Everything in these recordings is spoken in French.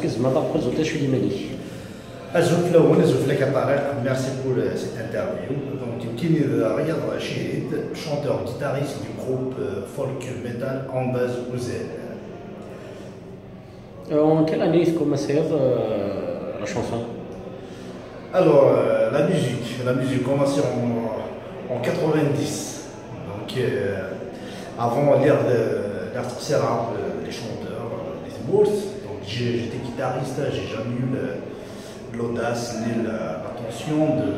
زعما نقول زوج شويه مالي. أزوف لون أزوف لك طارق merci pour cette interview. Donc Kini Riyad Rachid, chanteur guitariste du groupe folk metal Andaz Ouzel. En quelle année est-ce commencé la chanson? Alors la musique commençait en 90. Donc avant l'ère de l'artiste rap, les chanteurs, les bourses. Donc j'étais guitariste, j'ai jamais eu l'audace ni l'attention de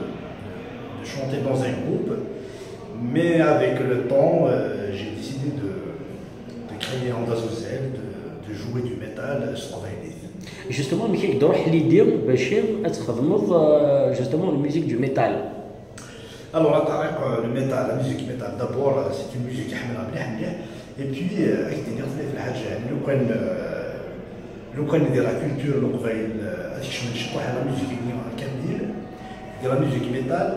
chanter dans un groupe, mais avec le temps, j'ai décidé de créer Andaz Ouzel, de jouer du métal sur les. Justement, mais كيك تروح l'idée باش تخدموا justement la musique du métal. Alors le métal, la musique métal, d'abord c'est une musique حملها مليح et puis اكثر في الحاجه يعني لو كان ندير لا كولتور لو قبيل هادشي شنو نشطح على ميوزيك كاملين ديال لا ميوزيك ميتال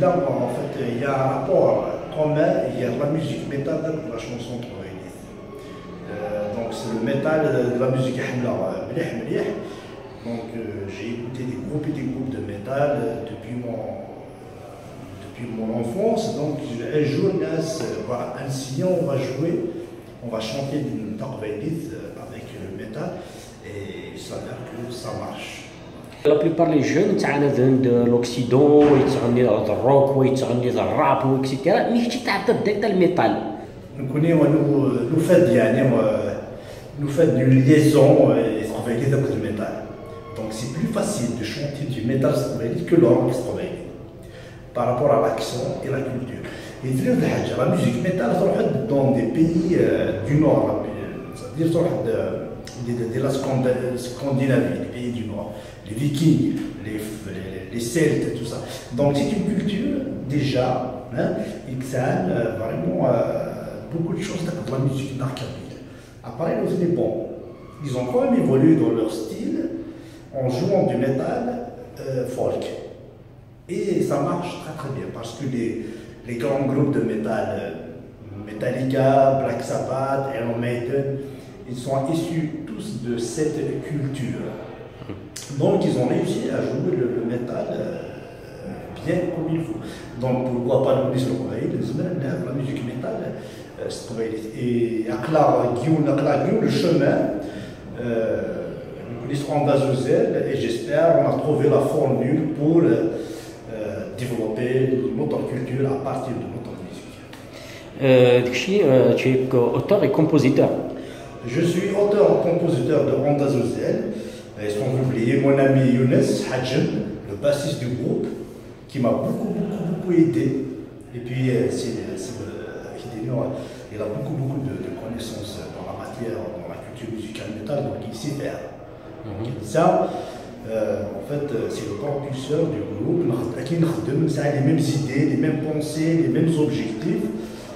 là en fait il y a un rapport commun, il y a la musique métal de la chanson trouvaillis. Donc c'est le métal de la musique hamla mlih. Donc j'ai écouté des groupes de métal depuis mon enfance. Donc un jour voilà, ainsi on va jouer, on va chanter une trouvaillis avec le métal et ça a l'air que ça marche. La plupart des jeunes viennent de l'Occident, ils sont nés dans le rock, ils sont nés dans le rap, etc. Mais qui t'attend dans le métal? Nous faisons une liaison et travailler avec le métal. Donc c'est plus facile de chanter du métal que l'orchestre par rapport à l'accent et la culture. Et la musique métal dans des pays du Nord, c'est-à-dire de la Scandinavie, les pays du Nord, les Vikings, les Celtes, tout ça. Donc c'est une culture déjà, et que ça a vraiment beaucoup de choses dans la musique narcabile. Après, ils ont quand même évolué dans leur style en jouant du métal folk. Et ça marche très très bien parce que les grands groupes de métal, Metallica, Black Sabbath, Iron Maiden, ils sont issus tous de cette culture. Donc ils ont réussi à jouer le métal bien comme il faut. Donc pourquoi pas le la musique métal et le chemin Andaz Ouzel et j'espère on a trouvé la formule pour développer notre culture à partir de notre musique. Tu es auteur et compositeur. Je suis auteur-compositeur de Andaz Ouzel. Sans oublier mon ami Younes Hadjem, le bassiste du groupe, qui m'a beaucoup aidé. Et puis, il a beaucoup de connaissances dans la matière, dans la culture musicale métal, donc il sait faire. Ça, en fait, c'est le propulseur du groupe. Ça a les mêmes idées, les mêmes pensées, les mêmes objectifs.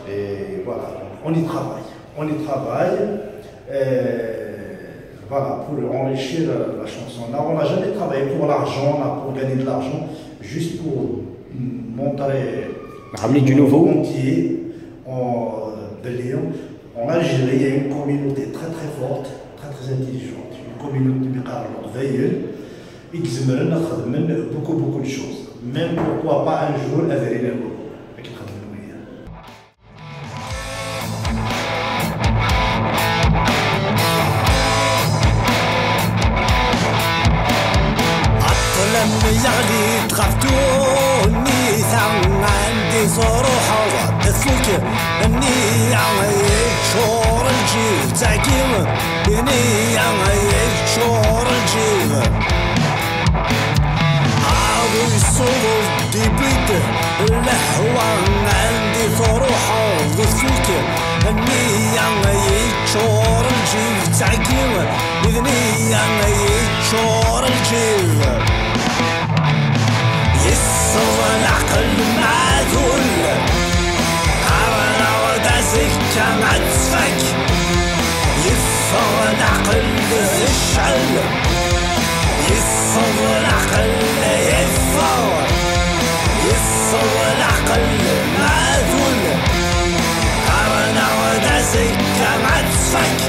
Et voilà, on y travaille. Voilà, pour enrichir la chanson. Là, on n'a jamais travaillé pour l'argent, pour gagner de l'argent, juste pour montrer ramener du nouveau entier de Lyon. En Algérie, il y a une communauté très très forte, très très intelligente. Une communauté qui parle veilleuse, et qui beaucoup de choses. Même pourquoi pas un jour avec les mots. يعني تخافتوني ثم عندي صروحة وحدثلك اني عميت شور الجيف تعكيم اني عميت شور الجيف عاوي الصوت دي بيت الحوان عندي صروحة وحدثلك اني عميت شور الجيف تعكيم اني عميت شور الجيف يسوى العقل معذول عرنا ودازك كما تسفك يسوى العقل يشعل يسوى العقل يفور يسوى العقل معذول عرنا ودازك كما تسفك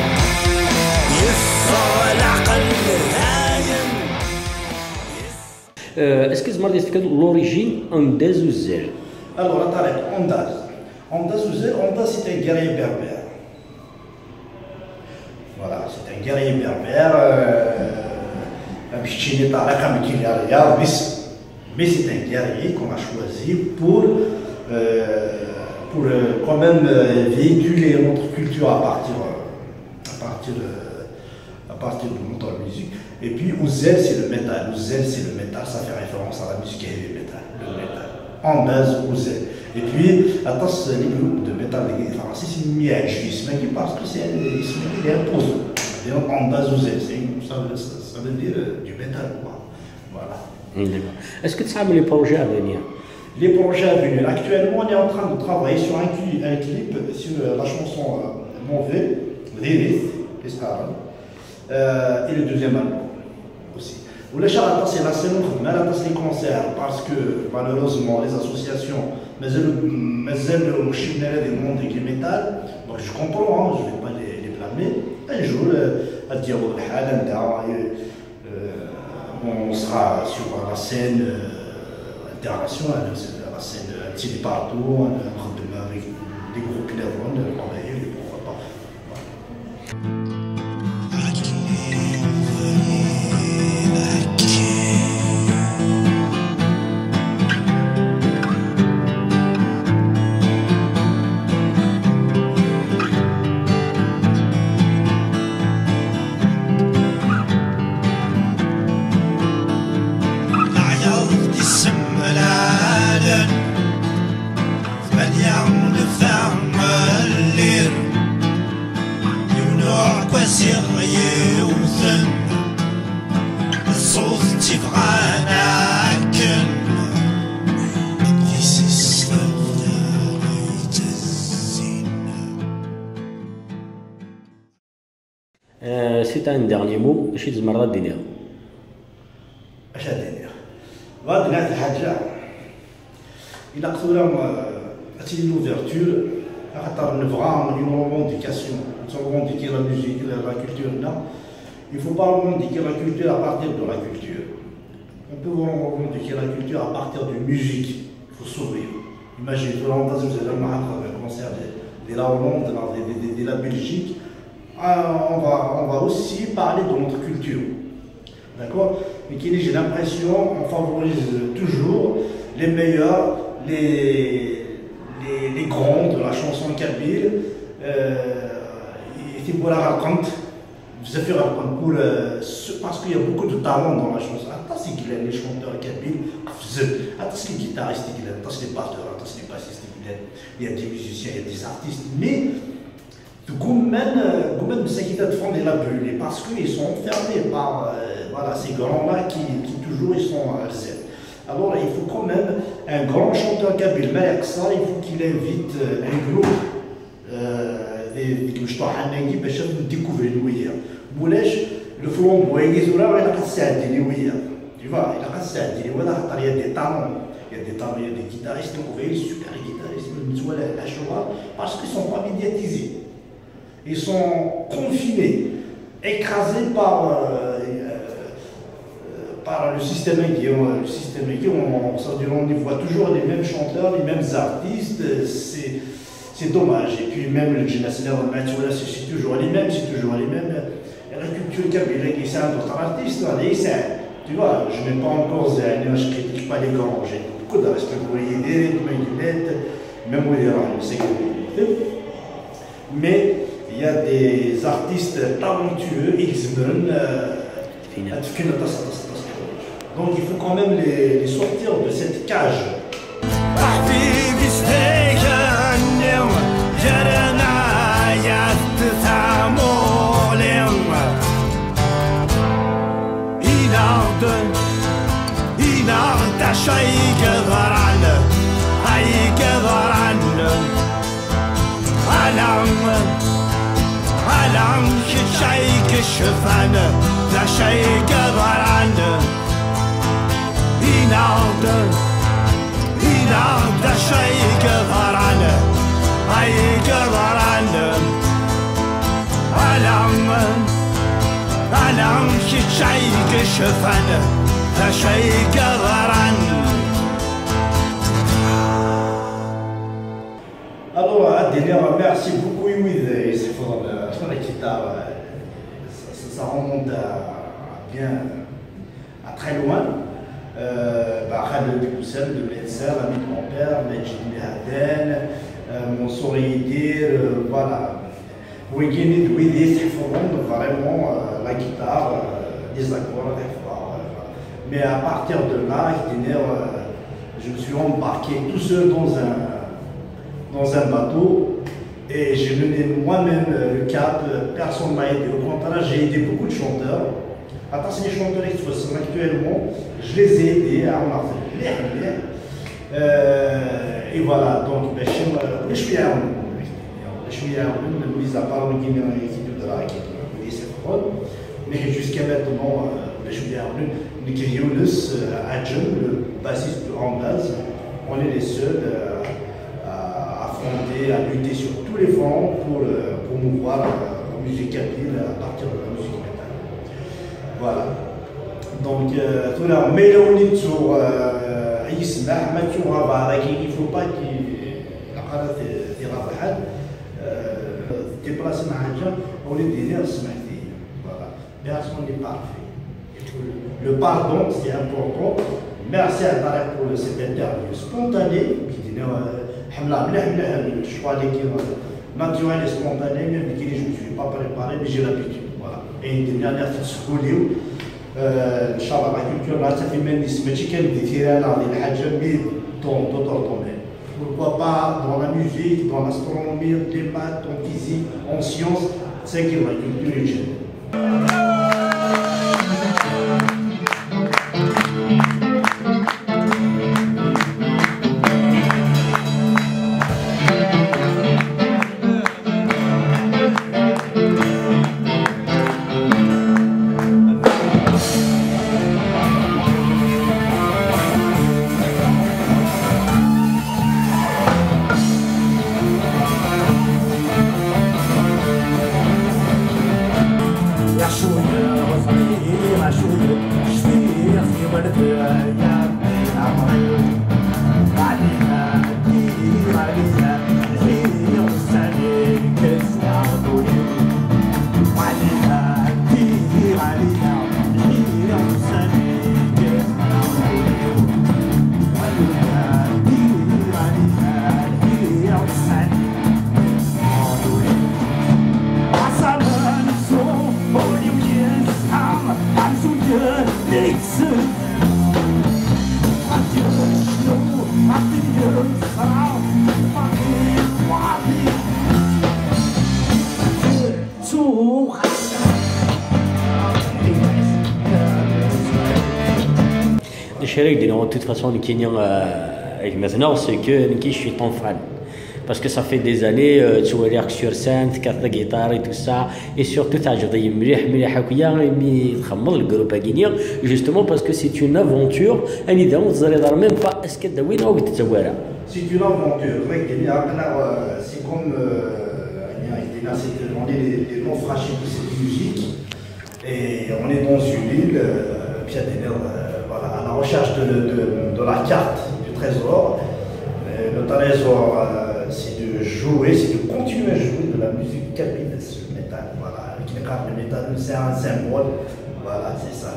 يسوى Est-ce que vous avez expliqué l'origine Andaz ou Zel? Alors, Tarek, Andaz. Andaz ou Zel, Andaz c'est un guerrier berbère. Voilà, c'est un guerrier berbère. Mais c'est un guerrier qu'on a choisi pour quand même véhiculer notre culture à partir de notre musique. Et puis Ouzel c'est le métal. Ouzel c'est le métal, ça fait référence à la musique heavy metal, le métal. Andaz Ouzel. Et puis attention, les groupes de métal français c'est Miajus, mais parce que c'est imposé. Andaz Ouzel, ça veut dire du métal quoi. Voilà. Est-ce que tu sais les projets à venir? Les projets à venir. Actuellement, on est en train de travailler sur un clip sur la chanson Mauvais, Lilith, et le deuxième album aussi. Ou les charlatans, c'est la scène les concerts parce que malheureusement les associations, mais elles au chimère des mondes et métal, donc je comprends, je ne vais pas les blâmer. Un jour, à dire on sera sur la scène internationale, la scène télé partout, on avec des groupes nerveux, travailler, pourquoi pas. C'est un dernier mot, je suis مرة دينير. اش دينير؟ غادي نعطي حاجة. إلا قلت لهم أتي l'ouverture, خاطر نبغى une revendication, revendiquer la musique, la culture là. Il ne faut pas revendiquer la culture à partir de la culture. On peut revendiquer la culture à partir de musique. Il faut s'ouvrir. Imaginez, vous avez un concert de la Hollande, de la Belgique. On va aussi parler de notre culture. D'accord? Mais j'ai l'impression qu'on favorise toujours les meilleurs, les grands de la chanson kabyle. Et pour la raconte, parce qu'il y a beaucoup de talent dans la chanson. Attention qu'il y a les chanteurs kabyles, attention les guitaristes, attention les batteurs, attention les bassistes, il y a des musiciens, il y a des artistes. Mais Goumen Sakita font des labulés parce qu'ils sont enfermés par voilà, ces grands-là qui toujours ils sont à Z. Alors il faut quand même un grand chanteur kabyle, mais avec ça, il faut qu'il invite un groupe qui باش découvrir مولاش le flambeau يزورا ولا قصادي ويا tu vois il a قصادي ولا خاطر il y a des talents il y a des talents il y a des guitaristes on voit les super guitaristes بالنسبه للاشهر parce qu'ils sont pas médiatisés ils sont confinés écrasés par le système qui on y voit toujours les mêmes chanteurs les mêmes artistes c'est dommage. Et puis même le génération c'est toujours les mêmes, Et la culture kabyle, c'est un autre artiste, tu vois, je n'ai pas encore je ne critique pas les grands, j'ai beaucoup de respect pour les idées, même mais il y a des artistes talentueux, X-Men, donc il faut quand même les sortir de cette cage. شفانه لا شيء قدر عنه يناضل لا شيء قدر عنه هاي قدر عنه علم شيء شفانه لا شيء قدر merci beaucoup, Youid. C'est pour la guitare. Ça remonte à très loin. Khaled Boussel, le médecin, l'ami de mon père, Majid Mihaden, mon sourire, voilà. Wigini Douidi, vraiment la guitare, les accords, mais à partir de là, je me suis embarqué tout seul dans un bateau et j'ai mené moi-même le cap. Personne ne m'a aidé. Au contraire, j'ai aidé beaucoup de chanteurs. Attention, les chanteurs qui sont actuellement, je les ai aidés à en faire. Et voilà, donc, je suis à mis à part le Guinée de la mais jusqu'à maintenant, je suis à Younes Adjem, le bassiste en base. On est les seuls à affronter, à lutter sur tous les fronts pour promouvoir la musique kabyle à partir de la musique métal. Voilà. Donc, tout là, mais on est sur Isma, Mathieu Rabat, il ne faut pas qu'il y ait déplacer ma radio, on est déjà ce matin. Voilà. Personne n'est parfait. Le pardon, c'est important. Merci à Tarek pour cette interview spontanée. Je crois que naturel et spontané, même si je ne me suis pas préparé, mais j'ai l'habitude. Voilà. Et une dernière chose, Inch'Allah, la culture, là, ça fait même des semaines qui viennent dans les hajjams, mais dans d'autres domaines. Pourquoi pas dans la musique, dans l'astronomie, les maths, en physique, en sciences, c'est que la culture est générale. De toute façon, maintenant, c'est que je suis ton fan. Parce que ça fait des années, tu vois, sur scène, carte de guitare et tout ça. Et surtout, tu as le groupe guinéen, justement parce que c'est une aventure. Et vous allez même pas est-ce que c'est une aventure. C'est comme on est les naufragés de cette musique. Et on est dans une île, à la recherche de la carte du trésor. Le trésor, c'est de jouer, c'est de continuer à jouer de la musique kabyle, le métal. Voilà, le métal, c'est un symbole. Voilà, c'est ça.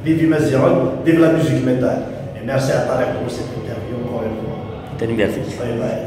Vive Maziron, vive la musique métal. Et merci à Tarek pour cette interview encore une fois. Merci. Bye bye.